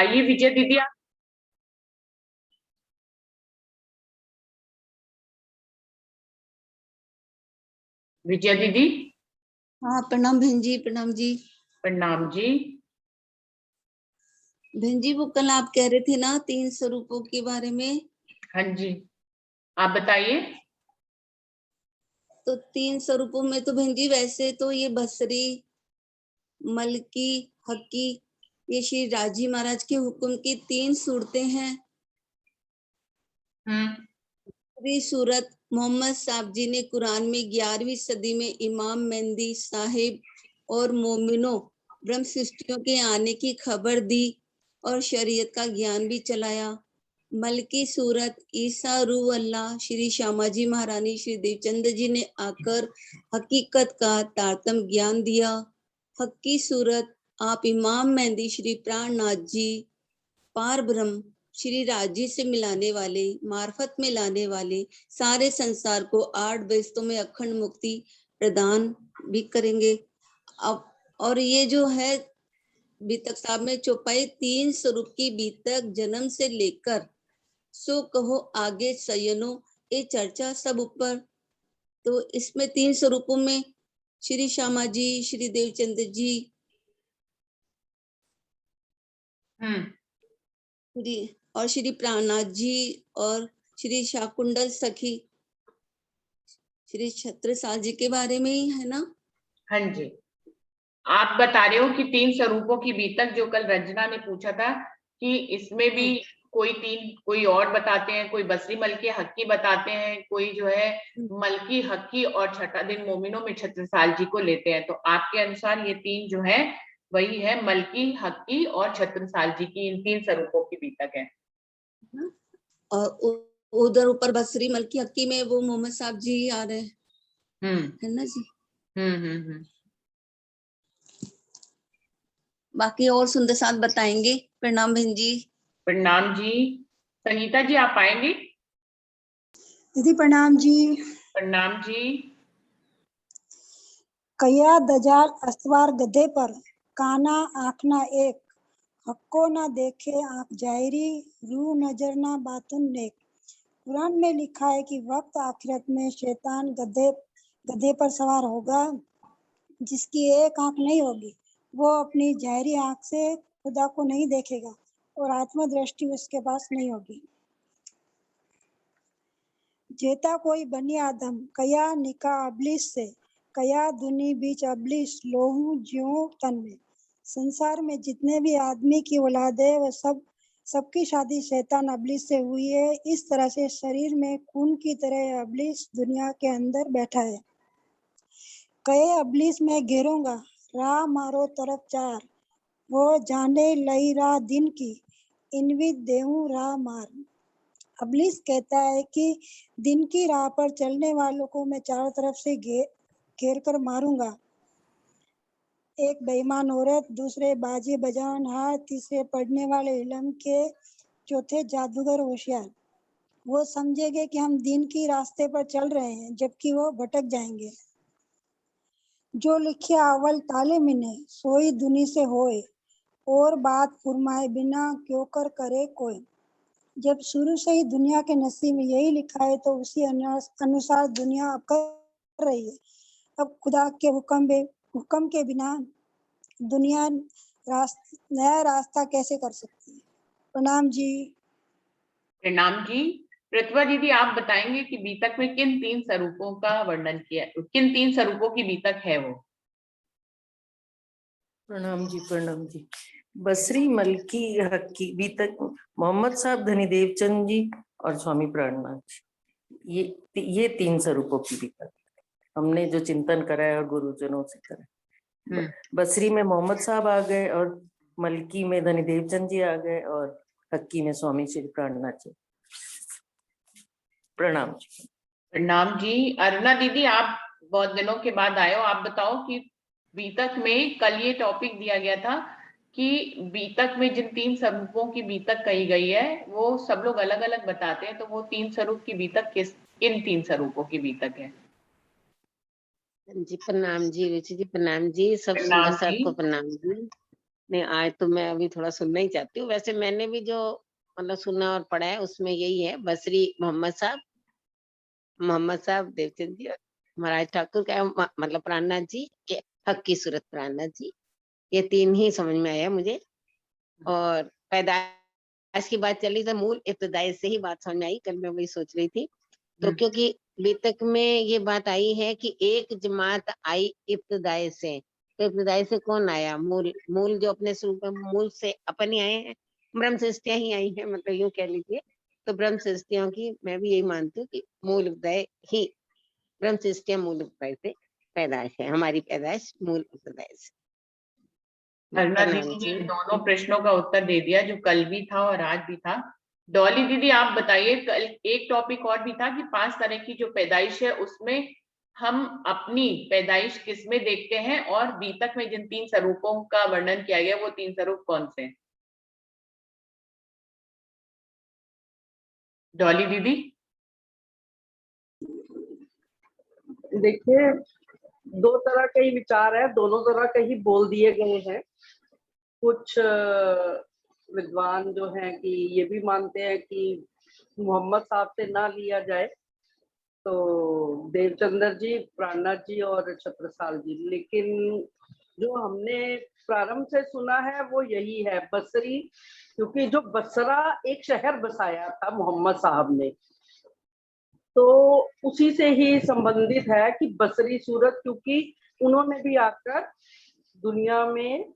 आइए विजय दीदी आप। विजय दीदी। हाँ प्रणाम बहन जी, प्रणाम जी। प्रणाम जी। बहन जी वो कल आप कह रहे थे ना 3 स्वरूपों के बारे में। हाँ जी, आप बताइए। तो 3 स्वरूपों में तो बहन जी वैसे तो ये बसरी, मलकी, हक्की, ये श्री राजी महाराज के हुक्म की 3 सूरतें हैं। पूरी सूरत मोहम्मद साहब जी ने कुरान में 11वीं सदी में इमाम मेहंदी साहिब और मोमिनों ब्रह्म सृष्टियों के आने की खबर दी और शरीयत का ज्ञान भी चलाया। मलकी सूरत ईसा रूह अल्लाह श्री श्यामा जी महारानी श्री देवचंद जी ने आकर हकीकत का तारतम ज्ञान दिया। हक्की सूरत आप इमाम मेहंदी श्री प्राणनाथ जी पार ब्रह्म श्री राजी से मिलाने वाले, मार्फत में लाने वाले, सारे संसार को 8 बेस्तों में अखंड मुक्ति प्रदान भी करेंगे। अब और ये जो है बीतक साहब में चौपाई 3 स्वरूप की बीतक जन्म से लेकर सो कहो आगे सयनो ये चर्चा सब ऊपर। तो इसमें 3 स्वरूपों में श्री श्यामा जी, श्री देवचंद जी और श्री प्राणनाथ जी और श्री शाकुंडल सखी श्री छत्रसाल जी के बारे में ही है ना। हाँ जी, आप बता रहे हो कि 3 स्वरूपों की बीतक, जो कल रंजना ने पूछा था कि इसमें भी कोई और बताते हैं, कोई बसरी मलकी हक्की बताते हैं, कोई जो है मलकी हक्की और छठा दिन मोमिनों में छत्रसाल जी को लेते हैं। तो आपके अनुसार ये 3 जो है वही है मलकी हक्की और छत्रसाल जी की, इन 3 स्वरूपों की बीतक है। और उधर ऊपर बसरी मलकी हक्की में वो मोहम्मद साहब जी आ रहे हैं है ना जी। बाकी और सुंदर साथ बताएंगे। प्रणाम बहन जी। प्रणाम जी। संगीता जी आप आएंगे। दीदी प्रणाम जी। प्रणाम जी। कया दजाल अस्वार गधे पर, काना आंखना एक, हक्को ना देखे आंख जायरी, रूह नजर ना बातुन नेक। कुरान में लिखा है कि वक्त आखिरत में शैतान गधे पर सवार होगा जिसकी एक आंख नहीं होगी। वो अपनी जाहिरी आंख से खुदा को नहीं देखेगा और आत्मा दृष्टि उसके पास नहीं होगी। जेता कोई बनी आदम कया निका अबलिस से, कया दुनी बीच अबलिस लोहू ज्यों तन में। संसार में जितने भी आदमी की औलाद है वो सबकी शादी शैतान अबलिस से हुई है। इस तरह से शरीर में खून की तरह अबलिस दुनिया के अंदर बैठा है। कहे अबलिस में घेरूंगा राह मारो तरफ चार, वो जाने लई राह दिन की इनविद देहूं राह मार। अबलिस कहता है कि दिन की राह पर चलने वालों को मैं चारों तरफ से घेर कर मारूंगा। एक बेईमान औरत, दूसरे बाजे बजानहार, तीसरे पढ़ने वाले इल्म के, चौथे जादूगर होशियार। वो समझेंगे कि हम दिन की रास्ते पर चल रहे हैं जबकि वो भटक जाएंगे। जो लिखे अव्वल ताले मिने सोई दुनी से होए, और बात फुरमाए बिना क्यों कर करे कोई। जब शुरू से ही दुनिया के नसीब में यही लिखा है तो उसी अनुसार दुनिया अब कर रही है। अब खुदा के हुक्म के बिना दुनिया नया रास्ता कैसे कर सकती है। प्रणाम जी। प्रणाम जी। पृथ्वा दीदी आप बताएंगे कि बीतक में किन 3 स्वरूपों का वर्णन किया, किन 3 स्वरूपों की बीतक है वो। प्रणाम जी, प्रणाम जी। बसरी मलकी हक्की बीतक मोहम्मद साहब धनी देवचंद जी और स्वामी प्राणनाथ जी, ये 3 स्वरूपों की बीतक हमने जो चिंतन करा है और गुरुजनों से करा। बसरी में मोहम्मद साहब आ गए और मलकी में धनी देवचंद जी आ गए और हक्की में स्वामी श्री प्राणनाथ जी। प्रणाम जी। प्रणाम जी। अरुणा दीदी आप बहुत दिनों के बाद आए हो, आप बताओ कि बीतक में कल ये टॉपिक दिया गया था कि बीतक में जिन 3 स्वरूपों की बीतक कही गई है वो सब लोग अलग अलग बताते हैं, तो वो 3 स्वरूप की बीतक किन 3 स्वरूपों की बीतक है। जी प्रणाम जी रुचि जी, प्रणाम जी, सब सुंदर प्रणाम साहब जी। को प्रणाम जी। नहीं, आज तो मैं अभी थोड़ा सुनना ही चाहती हूँ। वैसे मैंने भी जो मतलब सुना और पढ़ा है उसमें यही है, बसरी मोहम्मद साहब देवचंद जी और महाराज ठाकुर का मतलब प्राणनाथ जी के हक की सूरत प्राणनाथ जी, ये तीन ही समझ में आया मुझे। और पैदाइश की बात चली तो मूल इब्तदाई से ही बात समझ में आई, कल मैं वही सोच रही थी। तो क्योंकि बीतक में ये बात आई है कि एक जमात आई इब्तदाई से, तो इब्तदाई से कौन आया? मूल जो अपने स्वरूप में मूल से अपन ही आए हैं, ब्रह्म सृष्टियां ही आई हैं, मतलब यूं कह लीजिए। तो ब्रह्म सृष्टियों की मैं भी यही मानती हूँ कि मूल उदय ही ब्रह्म सृष्टियां मूल उदय से पैदाइश है, हमारी पैदाइश मूल उदय से। अरुणा दीदी ने दोनों प्रश्नों का उत्तर दे दिया, जो कल भी था और आज भी था। डॉली दीदी आप बताइए, कल एक टॉपिक और भी था कि 5 तरह की जो पैदाइश है उसमें हम अपनी पैदाइश किसमें देखते हैं, और बीतक में जिन 3 स्वरूपों का वर्णन किया गया वो 3 स्वरूप कौन से हैं? डॉली दीदी। देखिए, 2 तरह के ही विचार है, दोनों तरह के ही बोल दिए गए हैं। कुछ विद्वान जो हैं कि ये भी मानते हैं कि मोहम्मद साहब से ना लिया जाए, तो देवचंद्र जी, प्राणनाथ जी और छत्रसाल जी। लेकिन जो हमने प्रारंभ से सुना है वो यही है, बसरी, क्योंकि जो बसरा एक शहर बसाया था मोहम्मद साहब ने, तो उसी से ही संबंधित है कि बसरी सूरत, क्योंकि उन्होंने भी आकर दुनिया में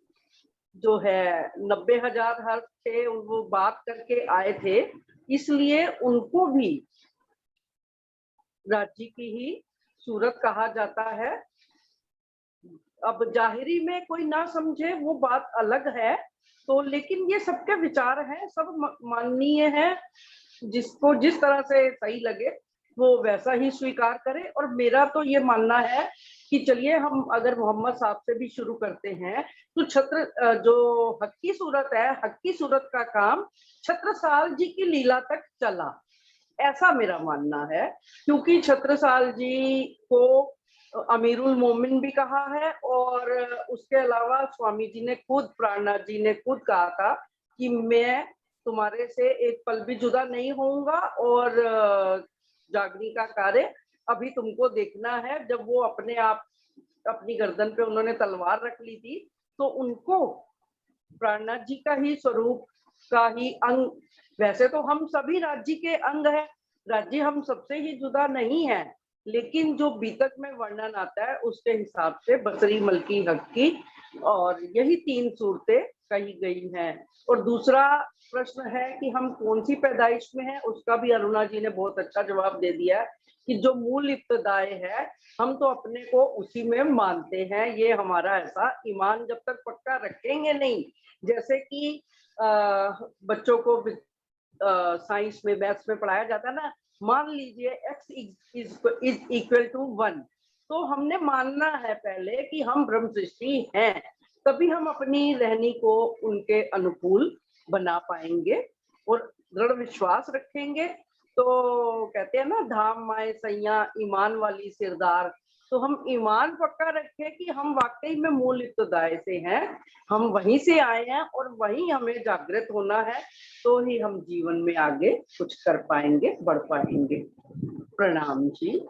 जो है 90,000 हर्फ थे, वो बात करके आए थे, इसलिए उनको भी राज्य की ही सूरत कहा जाता है। अब जाहिरी में कोई ना समझे वो बात अलग है, तो लेकिन ये सबके विचार हैं, सब माननीय है, जिसको जिस तरह से सही लगे वो वैसा ही स्वीकार करे। और मेरा तो ये मानना है कि चलिए हम अगर मोहम्मद साहब से भी शुरू करते हैं, तो जो हक की सूरत है, हक की सूरत का काम छत्रसाल जी की लीला तक चला, ऐसा मेरा मानना है। क्योंकि छत्रसाल जी को अमीरुल मोमिन भी कहा है, और उसके अलावा स्वामी जी ने खुद, प्राणनाथ जी ने खुद कहा था कि मैं तुम्हारे से एक पल भी जुदा नहीं होऊंगा, और जागने का कार्य अभी तुमको देखना है। जब वो अपने आप अपनी गर्दन पे उन्होंने तलवार रख ली थी, तो उनको प्राणनाथ जी का ही स्वरूप का ही अंग, वैसे तो हम सभी राज्य के अंग है, राज्य हम सबसे ही जुदा नहीं है, लेकिन जो बीतक में वर्णन आता है उसके हिसाब से बसरी, मलकी, हक्की, और यही 3 सूरतें कही गई हैं। और दूसरा प्रश्न है कि हम कौन सी पैदाइश में हैं, उसका भी अरुणा जी ने बहुत अच्छा जवाब दे दिया है कि जो मूल इब्तदाए है हम तो अपने को उसी में मानते हैं। ये हमारा ऐसा ईमान जब तक पक्का रखेंगे नहीं, जैसे कि बच्चों को साइंस में, मैथ्स में पढ़ाया जाता है ना, मान लीजिए x इज इक्वल टू 1, तो हमने मानना है पहले कि हम ब्रह्म सृष्टि हैं, तभी हम अपनी रहनी को उनके अनुकूल बना पाएंगे और दृढ़ विश्वास रखेंगे। तो कहते हैं ना, धाम माए सैया ईमान वाली सिरदार, तो हम ईमान पक्का रखें कि हम वाकई में मूल इब्तदाए से हैं, हम वहीं से आए हैं और वहीं हमें जागृत होना है, तो ही हम जीवन में आगे कुछ कर पाएंगे, बढ़ पाएंगे। प्रणाम जी।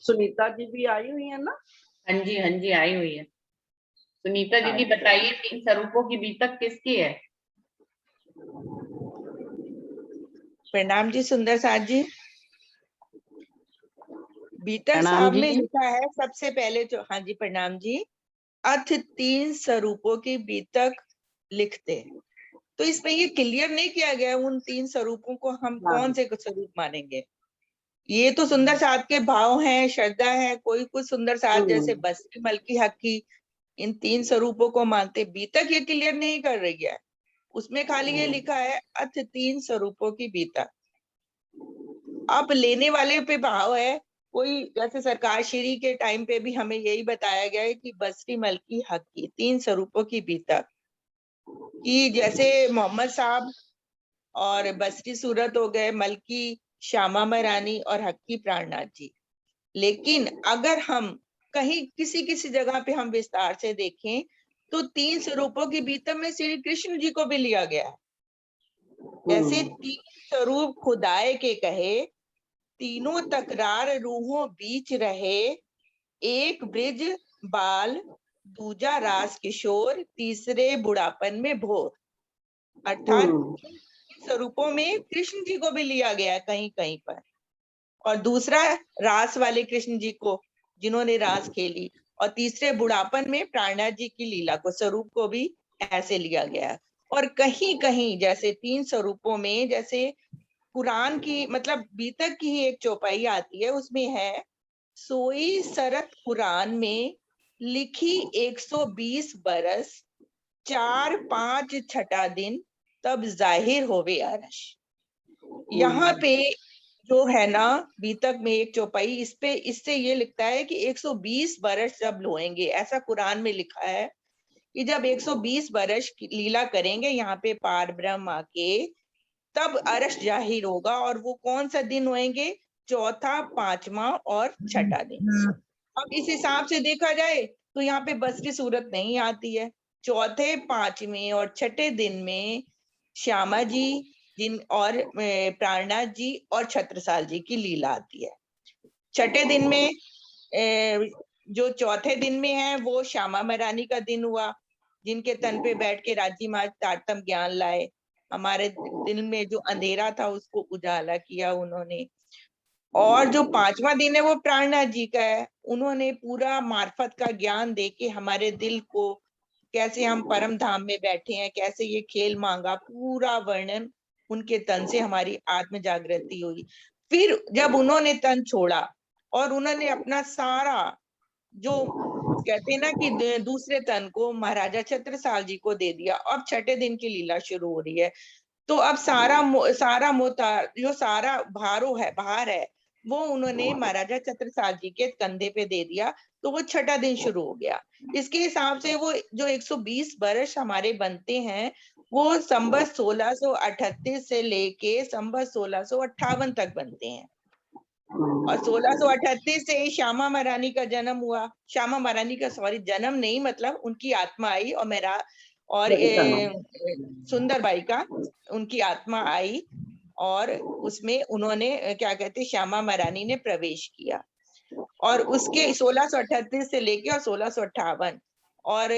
सुनीता जी भी आई हुई है ना? हाँ जी आई हुई है। सुनीता दीदी अच्छा। बताइए, 3 स्वरूपों की बीतक किसकी है? प्रणाम जी सुंदर साथ जी। बीतक प्रणाम साहब जी। में लिखा है सबसे पहले जो, हाँ जी प्रणाम जी, अथ 3 स्वरूपों की बीतक लिखते हैं। तो इसमें ये क्लियर नहीं किया गया उन 3 स्वरूपों को हम कौन से स्वरूप मानेंगे। ये तो सुंदर साथ के भाव हैं, श्रद्धा है, कोई कुछ सुंदर साथ जैसे बसरी, मलकी, हक्की, इन 3 स्वरूपों को मानते। बीतक ये क्लियर नहीं कर रही है, उसमें खाली ये लिखा है अथ 3 स्वरूपों की बीतक। अब लेने वाले पे भाव है, कोई जैसे सरकार श्री के टाइम पे भी हमें यही बताया गया है कि बसरी, मलकी, हक्की 3 स्वरूपों की बीतक, कि जैसे मोहम्मद साहब और बसरी सूरत हो गए, मलकी श्यामा महारानी और हक्की प्राणनाथ जी। लेकिन अगर हम कहीं किसी किसी जगह पे हम विस्तार से देखें तो 3 स्वरूपों के बीतक में श्री कृष्ण जी को भी लिया गया है। जैसे 3 स्वरूप खुदाए के कहे, तीनों तकरार रूहों बीच रहे, एक ब्रिज बाल, दूजा रास किशोर, तीसरे बुढ़ापन में भोर। अर्थात स्वरूपों में कृष्ण जी को भी लिया गया है कहीं कहीं पर, और दूसरा रास वाले कृष्ण जी को जिन्होंने रास खेली, और तीसरे बुढ़ापन में प्राणनाथ जी की लीला को, स्वरूप को भी ऐसे लिया गया है। और कहीं कहीं जैसे 3 स्वरूपों में, जैसे कुरान की मतलब बीतक की ही एक चौपाई आती है, उसमें है सोई सरत कुरान में लिखी 120 बरस, 4-5 छठा दिन, तब जाहिर होवे अरश। यहाँ पे जो है ना बीतक में एक चौपाई, इस पे इससे ये लिखता है कि 120 वर्ष जब होएंगे, ऐसा कुरान में लिखा है कि जब 120 वर्ष की लीला करेंगे यहाँ पे पार ब्रह्म आके, तब अरश जाहिर होगा। और वो कौन सा दिन होएंगे? चौथा, पांचवा और छठा दिन। अब इस हिसाब से देखा जाए तो यहाँ पे बस की सूरत नहीं आती है। चौथे, पांचवें और छठे दिन में श्यामा जी जिन और प्राणनाथ जी और छत्रसाल जी की लीला आती है। छठे दिन में जो चौथे दिन में है वो श्यामा महारानी का दिन हुआ, जिनके तन पे बैठ के राजी माज तारतम ज्ञान लाए, हमारे दिल में जो अंधेरा था उसको उजाला किया उन्होंने। और जो पांचवा दिन है वो प्राणनाथ जी का है, उन्होंने पूरा मार्फत का ज्ञान देके हमारे दिल को, कैसे हम परम धाम में बैठे हैं, कैसे ये खेल मांगा, पूरा वर्णन उनके तन से हमारी आत्म जागृति हुई। फिर जब उन्होंने तन छोड़ा और उन्होंने अपना सारा जो कहते हैं ना कि दूसरे तन को महाराजा छत्रसाल जी को दे दिया, अब छठे दिन की लीला शुरू हो रही है। तो अब सारा मोता जो सारा भार है वो उन्होंने महाराजा छत्रसाल जी के कंधे पे दे दिया, तो वो छठा दिन शुरू हो गया। इसके हिसाब से वो जो 120 वर्ष हमारे बनते हैं वो संवत 1638 से लेके संवत 1658 तक बनते हैं। और 1638 से श्यामा महारानी का जन्म हुआ, श्यामा महारानी का जन्म नहीं मतलब उनकी आत्मा आई, और मेरा और सुंदर बाई का उनकी आत्मा आई, और उसमें उन्होंने क्या कहते श्यामा महारानी ने प्रवेश किया। और उसके 1638 से लेके और 1658 और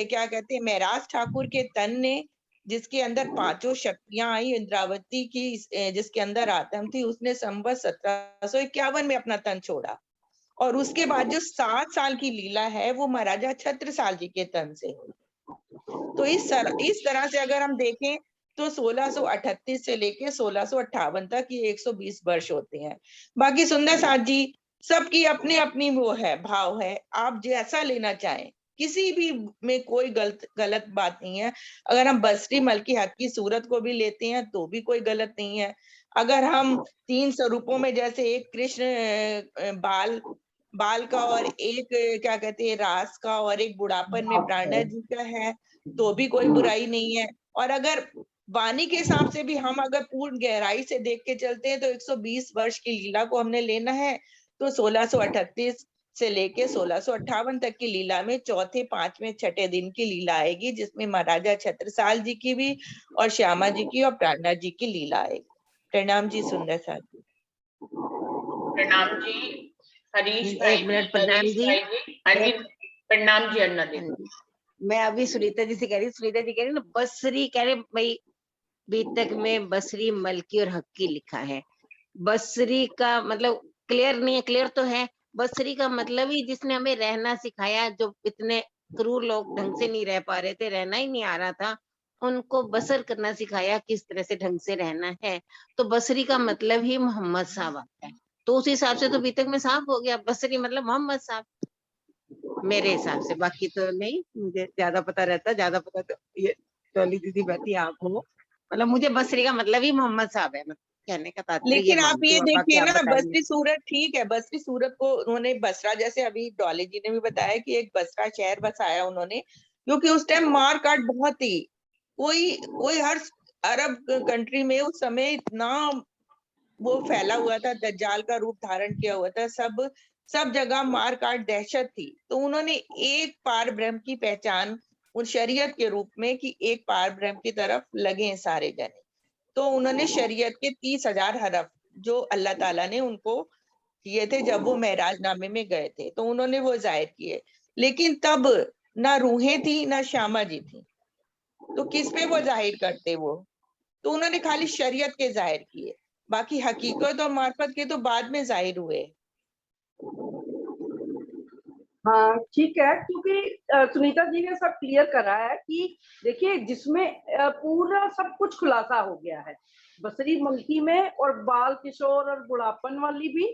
क्या कहते हैं महराज ठाकुर के तन ने, जिसके अंदर पांचों शक्तियां आई, इंद्रावती की जिसके अंदर आत्म थी, उसने संवत 1751 में अपना तन छोड़ा। और उसके बाद जो 7 साल की लीला है वो महाराजा छत्रसाल जी के तन से हुई। तो इस तरह से अगर हम देखें तो 1638 से लेके 1658 तक ये 120 वर्ष होते हैं। बाकी सुंदर साथ जी सबकी अपनी अपनी वो है, भाव है, आप जैसा लेना चाहें, किसी भी में कोई गलत बात नहीं है। अगर हम बसरी मल की हक की सूरत को भी लेते हैं तो भी कोई गलत नहीं है। अगर हम 3 स्वरूपों में जैसे एक कृष्ण बाल का और एक क्या कहते हैं रास का और एक बुढ़ापन में प्राणनाथ जी का है तो भी कोई बुराई नहीं है। और अगर वाणी के हिसाब से भी हम अगर पूर्ण गहराई से देख के चलते हैं तो 120 वर्ष की लीला को हमने लेना है तो 1638 से लेके 1658 तक की लीला में चौथे, पांचवें, छठे दिन की लीला आएगी, जिसमें महाराजा छत्रसाल जी की भी और श्यामा जी की और प्राणनाथ जी की लीला आएगी। प्रणाम जी सुंदर साथ जी। प्रणाम जी हरीश भाई। एक मिनट, प्रणाम जी। हाँ जी प्रणाम जी अन्ना जी। मैं अभी सुनीता जी से कह रही, सुनीता जी कह रही ना बसरी, कह रहे भाई बीतक में बसरी मलकी और हक्की लिखा है। बसरी का मतलब क्लियर नहीं है, क्लियर तो है। बसरी का मतलब ही जिसने हमें रहना सिखाया, जो इतने क्रूर लोग ढंग से नहीं रह पा रहे थे, रहना ही नहीं आ रहा था, उनको बसर करना सिखाया, किस तरह से ढंग से रहना है। तो बसरी का मतलब ही मोहम्मद साहब आता है, तो उस हिसाब से तो बीतक में साफ हो गया, बसरी मतलब मोहम्मद साहब मेरे हिसाब से। बाकी तो नहीं मुझे ज्यादा पता रहता, ज्यादा पता तो ये डॉली दीदी बैठी आप हो, मतलब मुझे बसरी का मतलब ही मोहम्मद साहब है, मतलब कहने का तात्पर्य ये लेकिन आप मानती ये हूँ। बाकी देखिए आप ना बताइए। बसरी सूरत ठीक है, बसरी सूरत को उन्होंने बसरा, जैसे अभी डॉली जी ने भी बताया कि एक बसरा शहर बसाया उन्होंने, क्योंकि उस टाइम मार काट बहुत थी। कोई हर अरब कंट्री में उस समय इतना वो फैला हुआ था, दज्जाल का रूप धारण किया हुआ था, सब जगह मार काट दहशत थी। तो उन्होंने एक पार ब्रह्म की पहचान उन शरीयत के रूप में कि एक पार ब्रह्म की तरफ लगे सारे जने। तो उन्होंने शरीयत के 30,000 हरफ जो अल्लाह ताला ने उनको किए थे जब वो महराजनामे में गए थे, तो उन्होंने वो जाहिर किए। लेकिन तब ना रूहें थी ना श्यामा जी थी, तो किस पे वो जाहिर करते वो? तो उन्होंने खाली शरीयत के जाहिर किए, बाकी हकीकत और मार्फत के तो बाद में जाहिर हुए। हाँ ठीक है, क्योंकि सुनीता जी ने सब क्लियर करा है कि देखिए जिसमें पूरा सब कुछ खुलासा हो गया है, बसरी मलकी में, और बाल किशोर और बुढ़ापन वाली भी,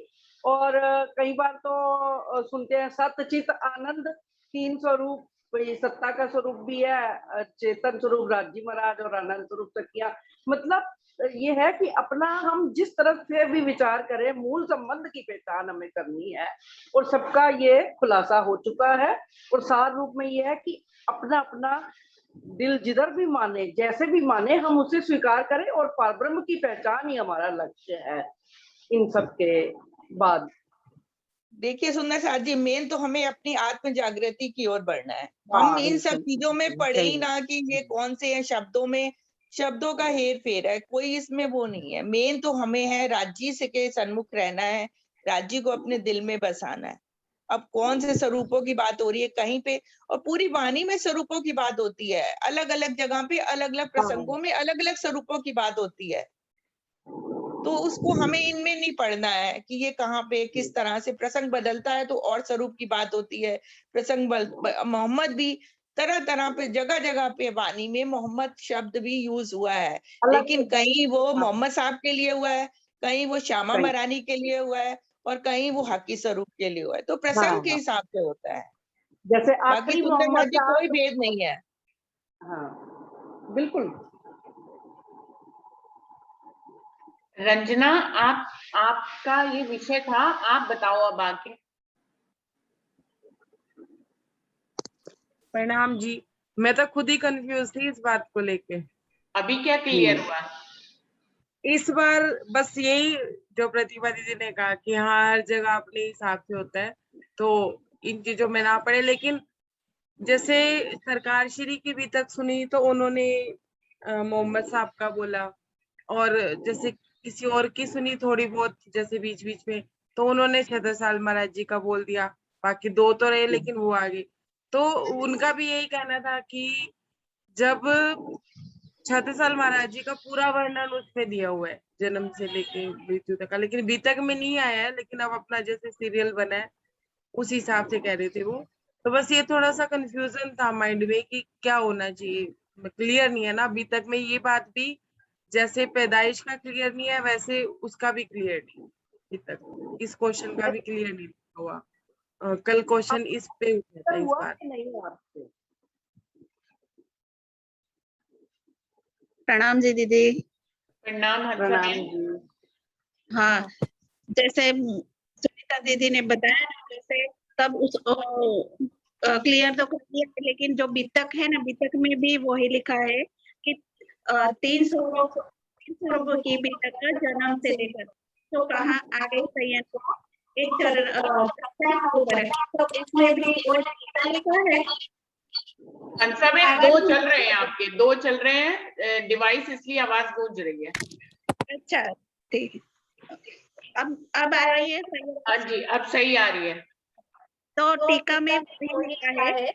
और कई बार तो सुनते हैं सतचित आनंद 3 स्वरूप, कोई सत्ता का स्वरूप भी है, चेतन स्वरूप राजी महाराज और आनंद स्वरूप सखिया। मतलब ये है कि अपना हम जिस तरफ से भी विचार करें, मूल संबंध की पहचान हमें करनी है, और सबका ये खुलासा हो चुका है। और सार रूप में ये है कि अपना अपना दिल जिधर भी माने, जैसे भी माने, हम उसे स्वीकार करें, और परब्रह्म की पहचान ही हमारा लक्ष्य है इन सब के बाद। देखिए सुंदर साथ जी, मेन तो हमें अपनी आत्म जागृति की ओर बढ़ना है। हम हाँ, इन सब बिल्कुल, चीजों में बिल्कुल, पढ़े ही सही। ना कि ये कौन से हैं, शब्दों में शब्दों का हेर फेर है, कोई इसमें वो नहीं है। मेन तो हमें है राज्य से के सन्मुख रहना है, राज्य को अपने दिल में बसाना है। अब कौन से स्वरूपों की बात हो रही है कहीं पे, और पूरी वाणी में स्वरूपों की बात होती है, अलग अलग जगह पे अलग अलग प्रसंगों में अलग अलग स्वरूपों की बात होती है। तो उसको हमें इनमें नहीं पढ़ना है कि ये कहाँ पे किस तरह से प्रसंग बदलता है तो और स्वरूप की बात होती है। प्रसंग मोहम्मद भी तरह तरह पे जगह जगह पे वाणी में मोहम्मद शब्द भी यूज हुआ है, लेकिन कहीं वो मोहम्मद साहब के लिए हुआ है, कहीं वो श्यामा सही। महारानी के लिए हुआ है, और कहीं वो हकी स्वरूप के लिए हुआ है। तो प्रसंग के हाँ, हिसाब से होता है, जैसे बाकी आखिरी सुंदर मोहम्मद साथी कोई साहब। भेद नहीं है। हाँ बिल्कुल। रंजना, आपका ये विषय था, आप बताओ अब आगे। प्रणाम जी, मैं तो खुद ही कंफ्यूज थी इस बात को लेके। अभी क्या क्लियर हुआ? इस बार बस यही जो प्रतिभा दीदी ने कहा कि हाँ हर जगह अपने हिसाब से होता है, तो इन चीजों में ना पड़े। लेकिन जैसे सरकार श्री की भी तक सुनी तो उन्होंने मोहम्मद साहब का बोला, और जैसे किसी और की सुनी थोड़ी बहुत जैसे बीच बीच में, तो उन्होंने छत्रसाल महाराज जी का बोल दिया। बाकी 2 तो रहे लेकिन वो आगे। तो उनका भी यही कहना था कि जब छत्रसाल महाराज जी का पूरा वर्णन उसमें दिया हुआ है जन्म से लेके मृत्यु तक का, लेकिन बीतक में नहीं आया है, लेकिन अब अपना जैसे सीरियल बना है उस हिसाब से कह रहे थे वो। तो बस ये थोड़ा सा कंफ्यूजन था माइंड में कि क्या होना चाहिए, क्लियर नहीं है ना अभी तक में। ये बात भी जैसे पैदाइश का क्लियर नहीं है, वैसे उसका भी क्लियर नहीं अभी तक, इस क्वेश्चन का भी क्लियर नहीं हुआ। कल क्वेश्चन इस पे हुआ था इस हुआ बार। कि नहीं आपसे? प्रणाम जी दीदी। प्रणाम हंसा प्रणाम बहन। जी। हाँ, जैसे सुनीता दीदी ने बताया ना, जैसे सब उस क्लियर तो कर दिया है, लेकिन जो बीतक है ना, बीतक में भी वही लिखा है कि 3 स्वरूप की बीतक का जन्म से लेकर तो कहा आगे संयम को एक चरण ऊपर है, तो इसमें भी वो लिखा है। हंसा बहन, 2 चल रहे हैं आपके, 2 चल रहे हैं डिवाइस, इसलिए आवाज गूंज रही है। अच्छा ठीक है, अब आ रही है सही? हाँ जी, अब सही आ रही है। तो टीका में भी लिखा है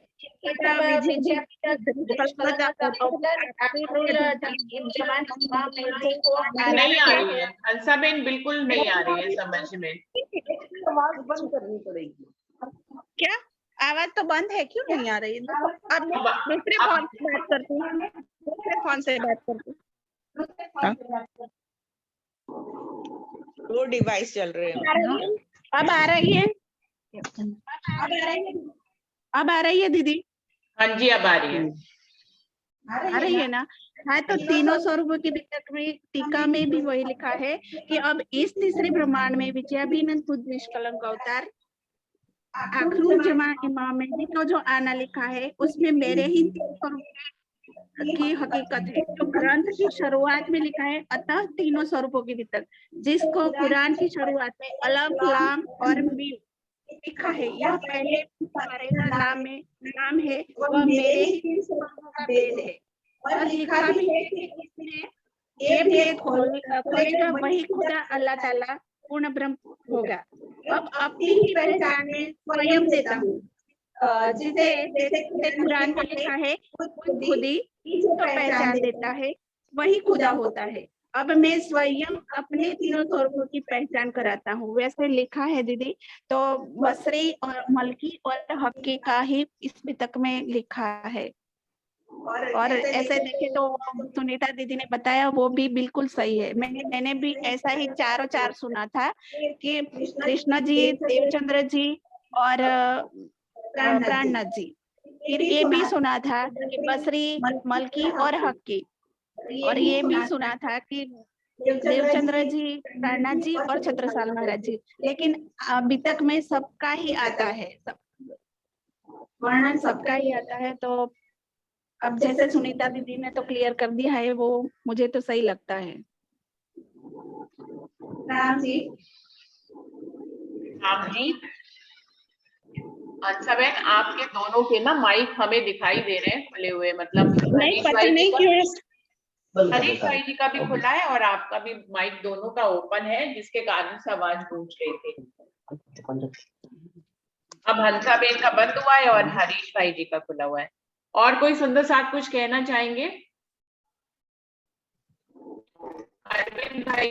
नहीं आ रही है हंसा बहन, बिल्कुल नहीं आ रही है समझ में। आवाज बंद करनी पड़ेगी। क्या आवाज तो बंद है, क्यों नहीं आ रही? अब दूसरे फोन से बात करती हूँ, दूसरे फोन से बात करती हूँ। दो डिवाइस चल रहे हैं। अब आ रही है? अब आ रही है दीदी? हाँ जी, अब आ रही है। आ रही है ना? हाँ, तो तीनों स्वरूपों की बीतक में टीका में भी वही लिखा है कि अब इस तीसरे ब्रह्मांड में विजयाभिनंद बुद्ध निष्कलंक अवतार आखिरी जमा इमाम में भी तो जो आना लिखा है उसमें मेरे ही 3 स्वरूप की हकीकत है, जो ग्रंथ की शुरुआत में लिखा है। अतः तीनों स्वरूपों की बीतक, जिसको कुरान की शुरुआत में अलफ लाम और मीम लिखा है यह पहले सारे का नाम है वह मेरे ही 3 स्वरूपों का वेद है और लिखा भी है कि इसने ये भेद खोलेगा वही खुदा अल्लाह ताला पूर्ण ब्रह्म होगा। अब अपनी ही पहचान में स्वयं देता हूँ, जिसे जैसे कुरान में लिखा है खुद ही इसको पहचान देता है वही खुदा होता है। अब मैं स्वयं अपने तीनों स्वरूपों की पहचान कराता हूँ, वैसे लिखा है दीदी। तो बसरी और मलकी और हक्की का ही इस पितक में लिखा है। और ऐसे देखे तो सुनीता दीदी ने बताया वो भी बिल्कुल सही है। मैंने भी ऐसा ही चारों चार सुना था कि कृष्ण जी, देवचंद्र जी और प्राणनाथ जी। फिर ये भी सुना था कि बसरी, मलकी और हक्की, और ये भी सुना था कि देवचंद्र जी, प्राणनाथ जी और छत्रसाल महाराज जी। लेकिन अभी तक में सबका ही आता है, वर्णन सबका ही आता है। तो अब जैसे सुनीता दीदी ने तो क्लियर कर दिया है, वो मुझे तो सही लगता है। राम जी। राम जी, अच्छा बहन, आपके दोनों के ना माइक हमें दिखाई दे रहे हैं खुले हुए, मतलब नहीं पता नहीं क्यों हरीश भाई जी का भी खुला है और आपका भी माइक दोनों का ओपन है, जिसके कारण से आवाज गूंज रही थी। अब हंसाबेन का बंद हुआ है और हरीश भाई जी का खुला हुआ है। और कोई सुंदर साथ कुछ कहना चाहेंगे? अरविंद भाई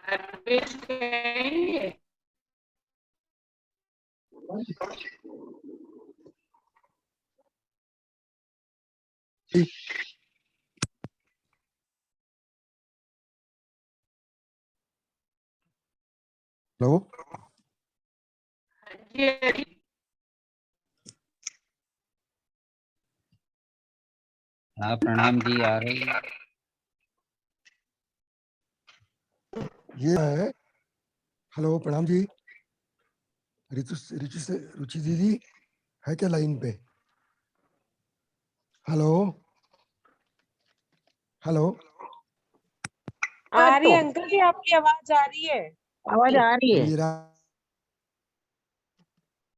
अरविंद कहेंगे? हेलो, हाँ प्रणाम जी, आ रही है। ये है। हेलो, प्रणाम जी। रुचि दीदी है क्या लाइन पे? हेलो हेलो, आ रही है अंकल जी, आपकी आवाज आ रही है। आवाज आ रही है। मेरा